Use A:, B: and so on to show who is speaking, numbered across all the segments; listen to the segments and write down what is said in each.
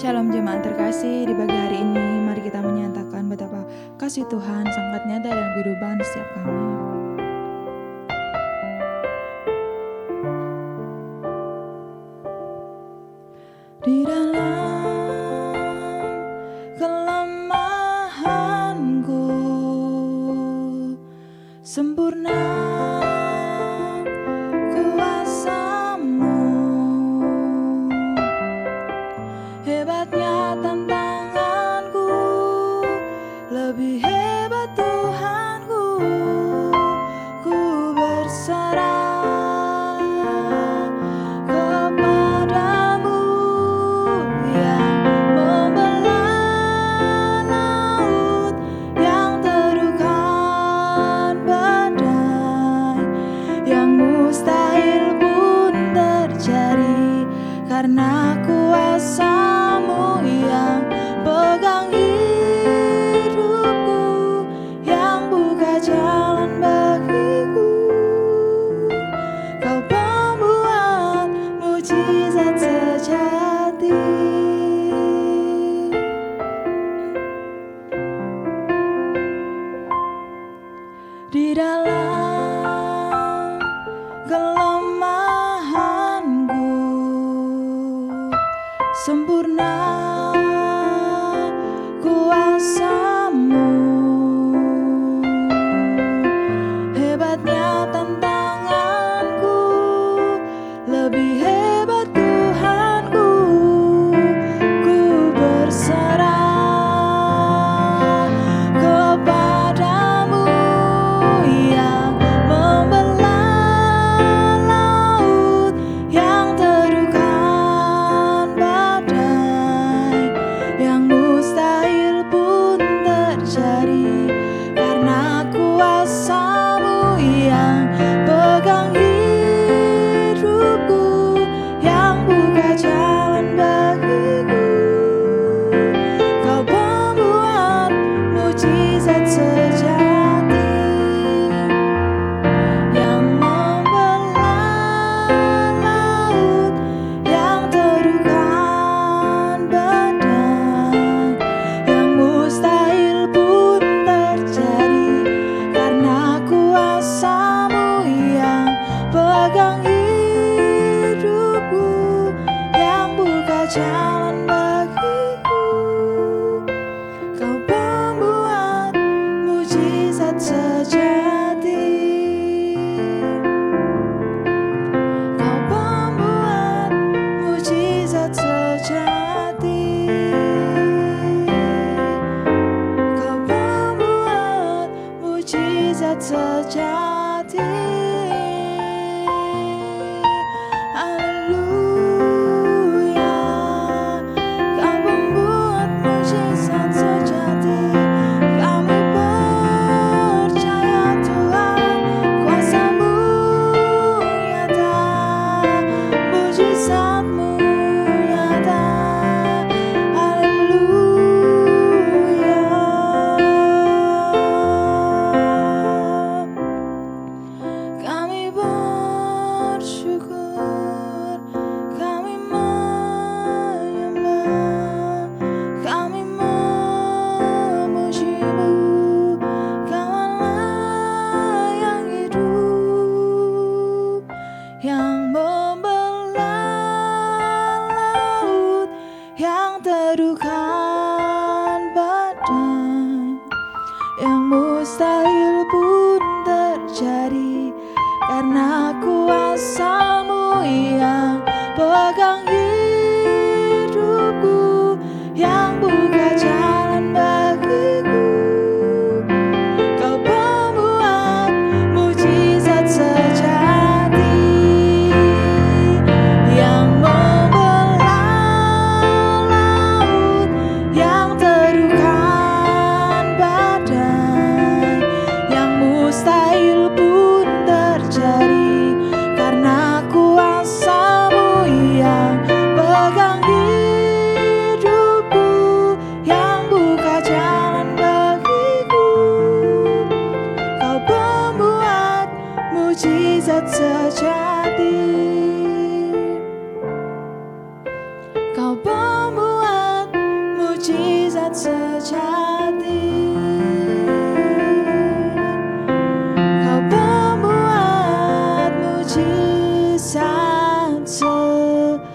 A: Shalom jemaat terkasih, di pagi hari ini mari kita menyatakan betapa kasih Tuhan sangat nyata dalam kehidupan setiap kami. Di dalam kelemahanku sempurna kuasa-Mu, hebatnya tantanganku, lebih hebat Tuhanku. Ku berserah kepadamu yang membelah laut, yang teduhkan badai, yang mustahil pun terjadi karena kuasa-Mu yang pegang hidupku, yang buka jalan bagiku. Kau pembuat mujizat sejati. Di dalam kelemahanku sempurna kuasa-Mu, hebatnya tantanganku, lebih hebat Tuhanku. Ku berserah kepadamu yang membelah laut, yang teduhkan badai, yang mustahil pun terjadi karena kuasa-Mu yang pegang hidupku, yang buka jalan bagiku. Kau pembuat mujizat sejati, yang membelah laut, yang teduhkan badai, yang mustahil pun terjadi karena kuasa-Mu yang pegang hidupku, yang buka jalan bagiku. Kau pembuat mujizat sejati. Kau pembuat mujizat sejati. Kau pembuat mujizat sejati. Haleluya. Kau pembuat mujizat sejati. Kami percaya Tuhan, kuasa-Mu nyata, mujizat-Mu nyata. Haleluya. Kami bersyukur, kami menyembah, kami memuji-Mu. Kaulah yang hidup, yang membelah laut, yang teduhkan badai, yang mustahil pun terjadi karena kuasa-Mu yang pegang hidupku, yang buka jalan bagiku. Kau pembuat mujizat sejati, yang membelah laut, yang teduhkan badai, yang mustahil pun terjadi karena kuasa-Mu yang pegang hidupku, yang buka jalan bagiku. Kau pembuat mujizat sejati. Kau pembuat mujizat sejati. Kau pembuat mujizat sejati.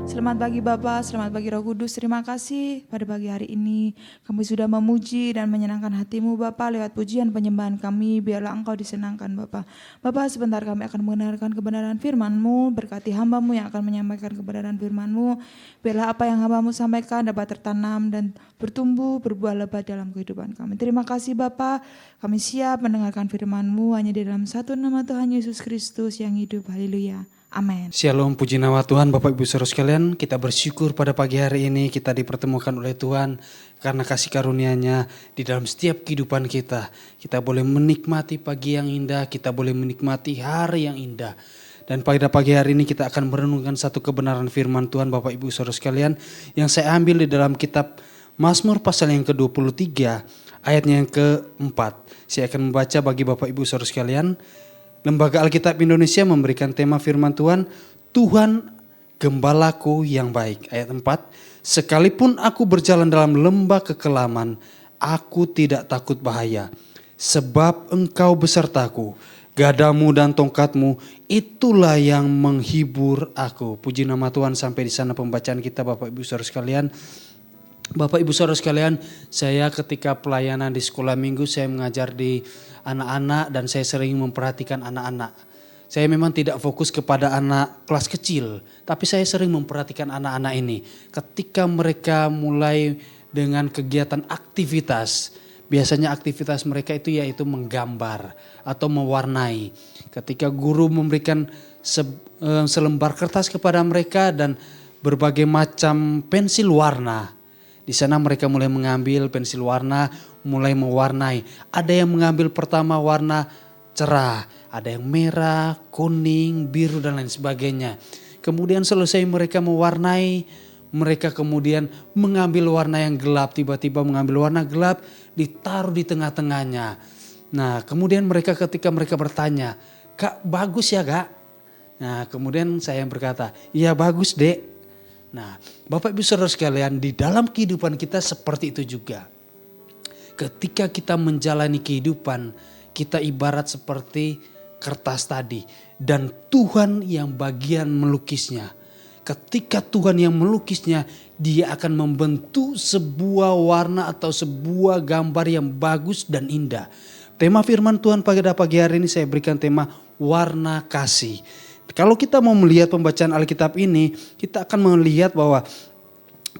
A: Selamat pagi Bapa, selamat pagi Roh Kudus. Terima kasih pada pagi hari ini kami sudah memuji dan menyenangkan hati-Mu Bapa lewat pujian penyembahan kami. Biarlah Engkau disenangkan Bapa. Bapa, sebentar kami akan mendengarkan kebenaran firman-Mu. Berkati hamba-Mu yang akan menyampaikan kebenaran firman-Mu. Biarlah apa yang hamba-Mu sampaikan dapat tertanam dan bertumbuh berbuah lebat dalam kehidupan kami. Terima kasih Bapa. Kami siap mendengarkan firman-Mu hanya di dalam satu nama Tuhan Yesus Kristus yang hidup. Haleluya. Amin.
B: Shalom, puji nama Tuhan. Bapak Ibu Saudara sekalian, kita bersyukur pada pagi hari ini kita dipertemukan oleh Tuhan karena kasih karunia-Nya di dalam setiap kehidupan kita. Kita boleh menikmati pagi yang indah, kita boleh menikmati hari yang indah. Dan pada pagi hari ini kita akan merenungkan satu kebenaran firman Tuhan Bapak Ibu Saudara sekalian yang saya ambil di dalam kitab Mazmur pasal yang ke-23 ayatnya yang ke-4. Saya akan membaca bagi Bapak Ibu Saudara sekalian. Lembaga Alkitab Indonesia memberikan tema firman Tuhan, Tuhan Gembalaku yang baik. Ayat 4, sekalipun aku berjalan dalam lembah kekelaman, aku tidak takut bahaya. Sebab Engkau besertaku, gadamu dan tongkatmu, itulah yang menghibur aku. Puji nama Tuhan. Sampai di sana pembacaan kita Bapak Ibu Saudara sekalian. Bapak Ibu Saudara sekalian, saya ketika pelayanan di sekolah minggu saya mengajar di anak-anak dan saya sering memperhatikan anak-anak. Saya memang tidak fokus kepada anak kelas kecil, tapi saya sering memperhatikan anak-anak ini. Ketika mereka mulai dengan kegiatan aktivitas, biasanya aktivitas mereka itu yaitu menggambar atau mewarnai. Ketika guru memberikan selembar kertas kepada mereka dan berbagai macam pensil warna, di sana mereka mulai mengambil pensil warna, mulai mewarnai. Ada yang mengambil pertama warna cerah, ada yang merah, kuning, biru dan lain sebagainya. Kemudian selesai mereka mewarnai, mereka kemudian mengambil warna yang gelap, tiba-tiba mengambil warna gelap, ditaruh di tengah-tengahnya. Nah, kemudian mereka ketika mereka bertanya, "Kak, bagus ya, Kak?" Nah, kemudian saya berkata, "Iya, bagus, Dek." Nah, Bapak Ibu Saudara sekalian, di dalam kehidupan kita seperti itu juga. Ketika kita menjalani kehidupan, kita ibarat seperti kertas tadi. Dan Tuhan yang bagian melukisnya. Ketika Tuhan yang melukisnya, Dia akan membentuk sebuah warna atau sebuah gambar yang bagus dan indah. Tema firman Tuhan pada pagi hari ini saya berikan tema warna kasih. Kalau kita mau melihat pembacaan Alkitab ini, kita akan melihat bahwa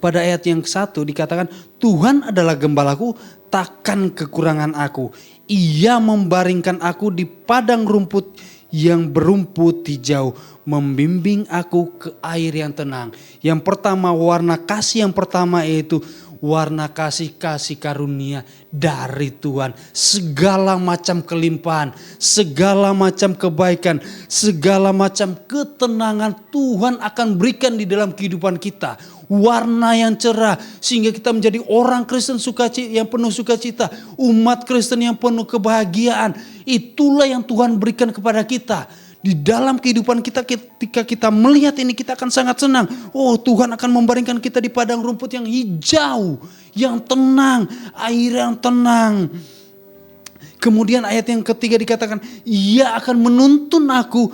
B: pada ayat yang 1 dikatakan, Tuhan adalah gembalaku, takkan kekurangan aku. Ia membaringkan aku di padang rumput yang berumput hijau, membimbing aku ke air yang tenang. Yang pertama, warna kasih yang pertama yaitu warna kasih karunia dari Tuhan. Segala macam kelimpahan, segala macam kebaikan, segala macam ketenangan Tuhan akan berikan di dalam kehidupan kita. Warna yang cerah sehingga kita menjadi orang Kristen yang penuh sukacita, umat Kristen yang penuh kebahagiaan. Itulah yang Tuhan berikan kepada kita. Di dalam kehidupan kita, ketika kita melihat ini, kita akan sangat senang. Oh, Tuhan akan membaringkan kita di padang rumput yang hijau, yang tenang, air yang tenang. Kemudian ayat yang ketiga dikatakan, Ia akan menuntun aku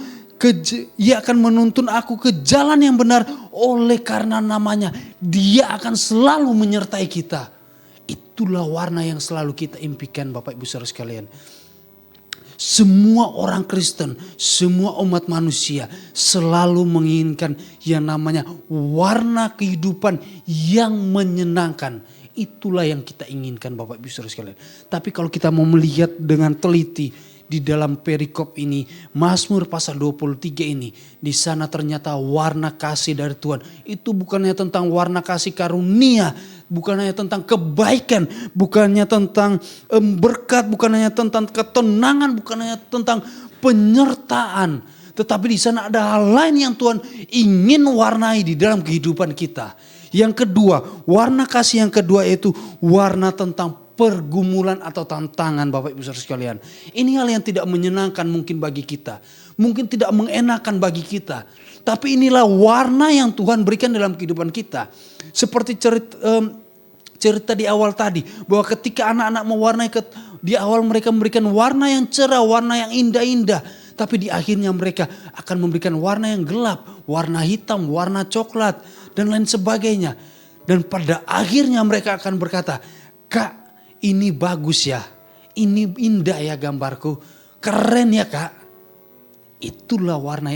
B: ke jalan yang benar oleh karena namanya. Dia akan selalu menyertai kita. Itulah warna yang selalu kita impikan Bapak Ibu Saudara sekalian. Semua orang Kristen, semua umat manusia selalu menginginkan yang namanya warna kehidupan yang menyenangkan. Itulah yang kita inginkan Bapak Ibu Saudara sekalian. Tapi kalau kita mau melihat dengan teliti di dalam perikop ini, Mazmur pasal 23 ini, di sana ternyata warna kasih dari Tuhan. Itu bukannya tentang warna kasih karunia, bukan hanya tentang kebaikan, bukan hanya tentang berkat, bukan hanya tentang ketenangan, bukan hanya tentang penyertaan. Tetapi di sana ada hal lain yang Tuhan ingin warnai di dalam kehidupan kita. Yang kedua, warna kasih yang kedua yaitu warna tentang pergumulan atau tantangan Bapak Ibu Saudara sekalian. Ini hal yang tidak menyenangkan mungkin bagi kita. Mungkin tidak mengenakan bagi kita. Tapi inilah warna yang Tuhan berikan dalam kehidupan kita. Seperti cerita di awal tadi. Bahwa ketika anak-anak mewarnai, di awal mereka memberikan warna yang cerah, warna yang indah-indah. Tapi di akhirnya mereka akan memberikan warna yang gelap. Warna hitam, warna coklat dan lain sebagainya. Dan pada akhirnya mereka akan berkata, "Kak, ini bagus ya, ini indah ya gambarku, keren ya Kak." Itulah warna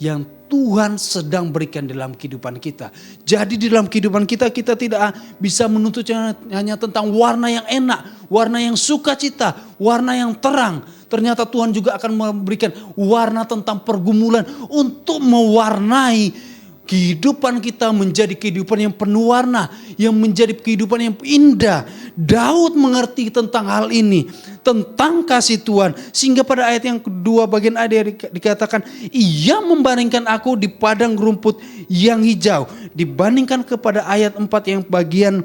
B: yang Tuhan sedang berikan dalam kehidupan kita. Jadi di dalam kehidupan kita tidak bisa menuntut hanya tentang warna yang enak, warna yang sukacita, warna yang terang. Ternyata Tuhan juga akan memberikan warna tentang pergumulan untuk mewarnai kehidupan kita menjadi kehidupan yang penuh warna, yang menjadi kehidupan yang indah. Daud mengerti tentang hal ini, tentang kasih Tuhan. Sehingga pada ayat yang kedua bagian A dikatakan, "Ia membandingkan aku di padang rumput yang hijau." Dibandingkan kepada ayat 4 yang bagian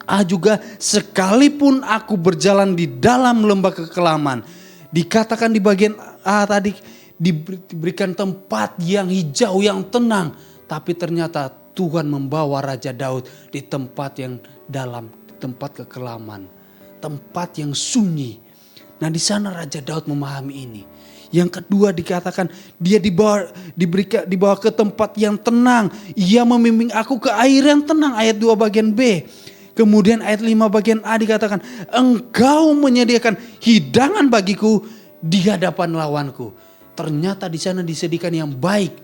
B: A juga, "Sekalipun aku berjalan di dalam lembah kekelaman." Dikatakan di bagian A tadi, diberikan tempat yang hijau, yang tenang. Tapi ternyata Tuhan membawa Raja Daud di tempat yang dalam, di tempat kekelaman. Tempat yang sunyi. Nah di sana Raja Daud memahami ini. Yang kedua dikatakan dia dibawa ke tempat yang tenang. Ia membimbing aku ke air yang tenang. Ayat 2 bagian B. Kemudian ayat 5 bagian A dikatakan, "Engkau menyediakan hidangan bagiku di hadapan lawanku." Ternyata di sana disediakan yang baik.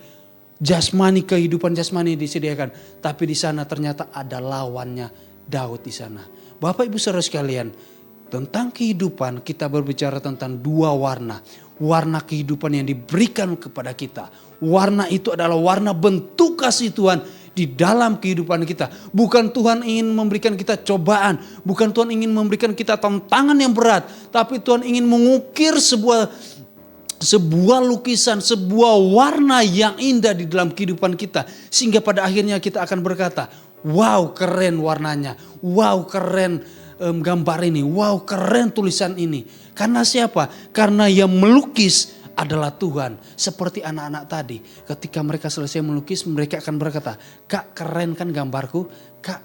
B: Jasmani, kehidupan jasmani disediakan. Tapi di sana ternyata ada lawannya, Daud di sana. Bapak Ibu Saudara sekalian, tentang kehidupan kita berbicara tentang dua warna. Warna kehidupan yang diberikan kepada kita. Warna itu adalah warna bentuk kasih Tuhan di dalam kehidupan kita. Bukan Tuhan ingin memberikan kita cobaan. Bukan Tuhan ingin memberikan kita tantangan yang berat. Tapi Tuhan ingin mengukir sebuah lukisan, sebuah warna yang indah di dalam kehidupan kita. Sehingga pada akhirnya kita akan berkata, "Wow, keren warnanya. Wow, keren gambar ini. Wow, keren tulisan ini." Karena siapa? Karena yang melukis adalah Tuhan. Seperti anak-anak tadi. Ketika mereka selesai melukis, mereka akan berkata, "Kak, keren kan gambarku? Kak,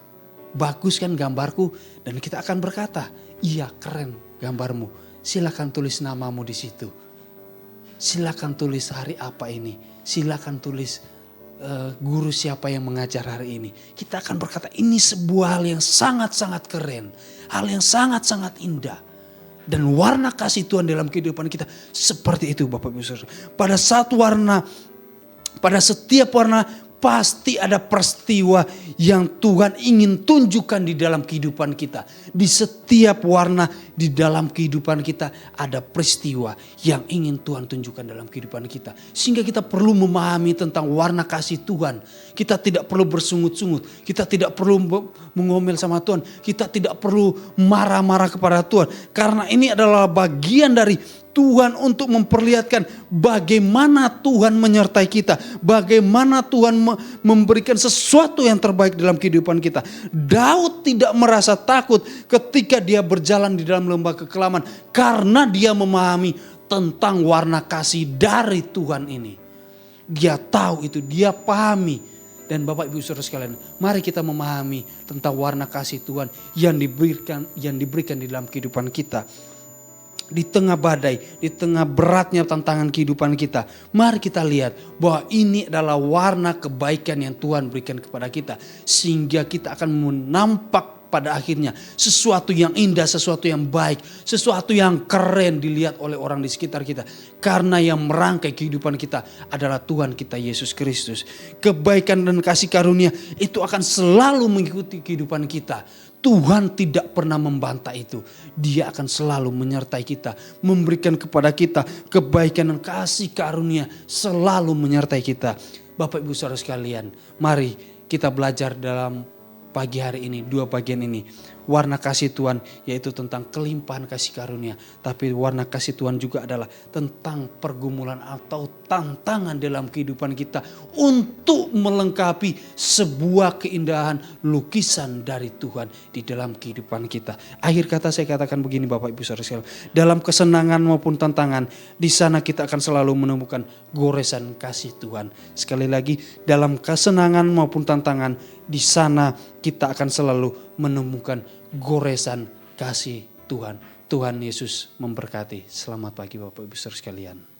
B: bagus kan gambarku?" Dan kita akan berkata, "Iya, keren gambarmu. Silakan tulis namamu di situ. Silakan tulis hari apa ini. Silakan tulis guru siapa yang mengajar hari ini." Kita akan berkata ini sebuah hal yang sangat-sangat keren. Hal yang sangat-sangat indah. Dan warna kasih Tuhan dalam kehidupan kita seperti itu Bapak Ibu Saudara. Pada setiap warna pasti ada peristiwa yang Tuhan ingin tunjukkan di dalam kehidupan kita. Di setiap warna di dalam kehidupan kita ada peristiwa yang ingin Tuhan tunjukkan dalam kehidupan kita. Sehingga kita perlu memahami tentang warna kasih Tuhan. Kita tidak perlu bersungut-sungut. Kita tidak perlu mengomel sama Tuhan. Kita tidak perlu marah-marah kepada Tuhan. Karena ini adalah bagian dari Tuhan untuk memperlihatkan bagaimana Tuhan menyertai kita. Bagaimana Tuhan memberikan sesuatu yang terbaik dalam kehidupan kita. Daud tidak merasa takut ketika dia berjalan di dalam lembah kekelaman. Karena dia memahami tentang warna kasih dari Tuhan ini. Dia tahu itu, dia pahami. Dan Bapak Ibu Saudara sekalian, mari kita memahami tentang warna kasih Tuhan yang diberikan di dalam kehidupan kita. Di tengah badai, di tengah beratnya tantangan kehidupan kita. Mari kita lihat bahwa ini adalah warna kebaikan yang Tuhan berikan kepada kita. Sehingga kita akan menampak pada akhirnya sesuatu yang indah, sesuatu yang baik. Sesuatu yang keren dilihat oleh orang di sekitar kita. Karena yang merangkai kehidupan kita adalah Tuhan kita Yesus Kristus. Kebaikan dan kasih karunia itu akan selalu mengikuti kehidupan kita. Tuhan tidak pernah membantah itu. Dia akan selalu menyertai kita. Memberikan kepada kita kebaikan dan kasih karunia. Selalu menyertai kita. Bapak Ibu Saudara sekalian. Mari kita belajar dalam pagi hari ini. Dua bagian ini. warna kasih Tuhan yaitu tentang kelimpahan kasih karunia. Tapi warna kasih Tuhan juga adalah tentang pergumulan atau tantangan dalam kehidupan kita untuk melengkapi sebuah keindahan lukisan dari Tuhan di dalam kehidupan kita. Akhir kata saya katakan begini Bapak Ibu Saudara sekalian, dalam kesenangan maupun tantangan, di sana kita akan selalu menemukan goresan kasih Tuhan. Sekali lagi, dalam kesenangan maupun tantangan, di sana kita akan selalu menemukan goresan kasih Tuhan. Tuhan Yesus memberkati. Selamat pagi Bapak Ibu Saudara sekalian.